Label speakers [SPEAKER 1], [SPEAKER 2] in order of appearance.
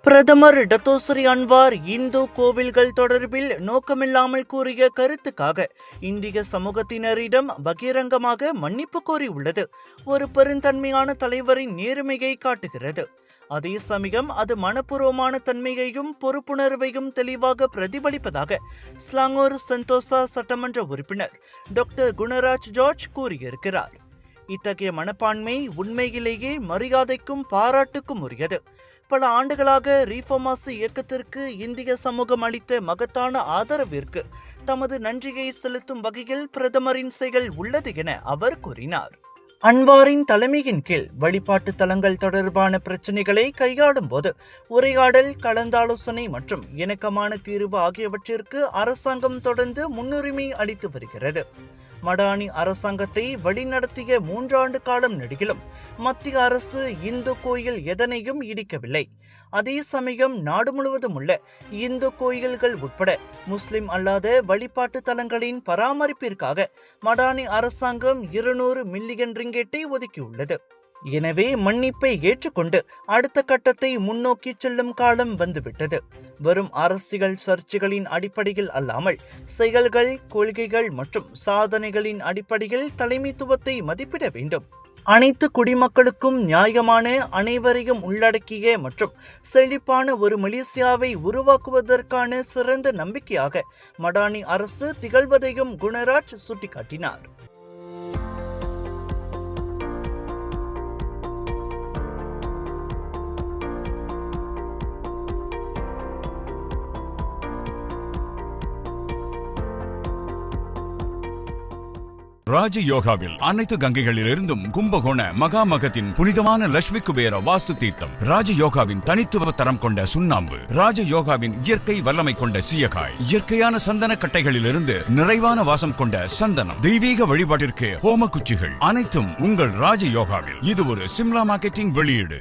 [SPEAKER 1] பிரதமர் Datuk Seri Anwar Hindu கோவில்கள் தொடர்பில் நோக்கமில்லாமல் கூறிய கருத்துக்காக இந்திய சமூகத்தினரிடம் பகிரங்கமாக மன்னிப்பு கோரியுள்ளது ஒரு பெருந்தன்மையான தலைவரின் நேர்மையை காட்டுகிறது. அதே சமயம் அது மனப்பூர்வமான தன்மையையும் பொறுப்புணர்வையும் தெளிவாக பிரதிபலிப்பதாக ஸ்லாங்கூர் சென்டோசா சட்டமன்ற உறுப்பினர் டாக்டர் குணராஜ் ஜார்ஜ் கூறியிருக்கிறார். இத்தகைய மனப்பான்மை உண்மையிலேயே மரியாதைக்கும் பாராட்டுக்கும் உரியது. பல ஆண்டுகளாக ரீஃபார்மாசி இயக்கத்திற்கு இந்திய சமூகம் அளித்த மகத்தான ஆதரவிற்கு தமது நன்றியை செலுத்தும் வகையில் பிரதமரின் செயல் உள்ளது என அவர் கூறினார். அன்வாரின் தலைமையின் கீழ் வழிபாட்டு தலங்கள் தொடர்பான பிரச்சினைகளை கையாளும் போது உரையாடல், கலந்தாலோசனை மற்றும் இணக்கமான தீர்வு ஆகியவற்றிற்கு அரசாங்கம் தொடர்ந்து முன்னுரிமை அளித்து வருகிறது. மடானி அரசாங்கத்தை வழிநடத்திய 3 ஆண்டு காலம் நெடுகிலும் மத்திய அரசு இந்து கோயில் எதனையும் இடிக்கவில்லை. அதே சமயம் நாடு முழுவதும் உள்ள இந்து கோயில்கள் உட்பட முஸ்லிம் அல்லாத வழிபாட்டு தலங்களின் பராமரிப்பிற்காக மடானி அரசாங்கம் 200 மில்லியன் ரிங்கெட்டை ஒதுக்கியுள்ளது. எனவே மன்னிப்பை ஏற்றுக்கொண்டு அடுத்த கட்டத்தை முன்னோக்கி செல்லும் காலம் வந்துவிட்டது. வெறும் அரசியல் சர்ச்சைகளின் அடிப்படையில் அல்லாமல் செயல்கள், கொள்கைகள் மற்றும் சாதனைகளின் அடிப்படையில் தலைமைத்துவத்தை மதிப்பிட வேண்டும். அனைத்து குடிமக்களுக்கும் நியாயமான, அனைவரையும் உள்ளடக்கிய மற்றும் செழிப்பான ஒரு மலேசியாவை உருவாக்குவதற்கான சிறந்த நம்பிக்கையாக மடானி அரசு திகழ்வதையும் குணராஜ் சுட்டிக்காட்டினார்.
[SPEAKER 2] ராஜயோகாவில் அனைத்து கங்கைகளிலிருந்தும் கும்பகோண மகாமகத்தின் புனிதமான லட்சுமி குபேர வாஸ்து தீர்த்தம், ராஜயோகாவின் தனித்துவ தரம் கொண்ட சுண்ணாம்பு, ராஜயோகாவின் இயற்கை வல்லமை கொண்ட சீயக்காய், இயற்கையான சந்தன கட்டைகளிலிருந்து நிறைவான வாசம் கொண்ட சந்தனம், தெய்வீக வழிபாட்டிற்கு ஹோம குச்சிகள், அனைத்தும் உங்கள் ராஜயோகாவில். இது ஒரு சிம்லா மார்க்கெட்டிங் வெளியீடு.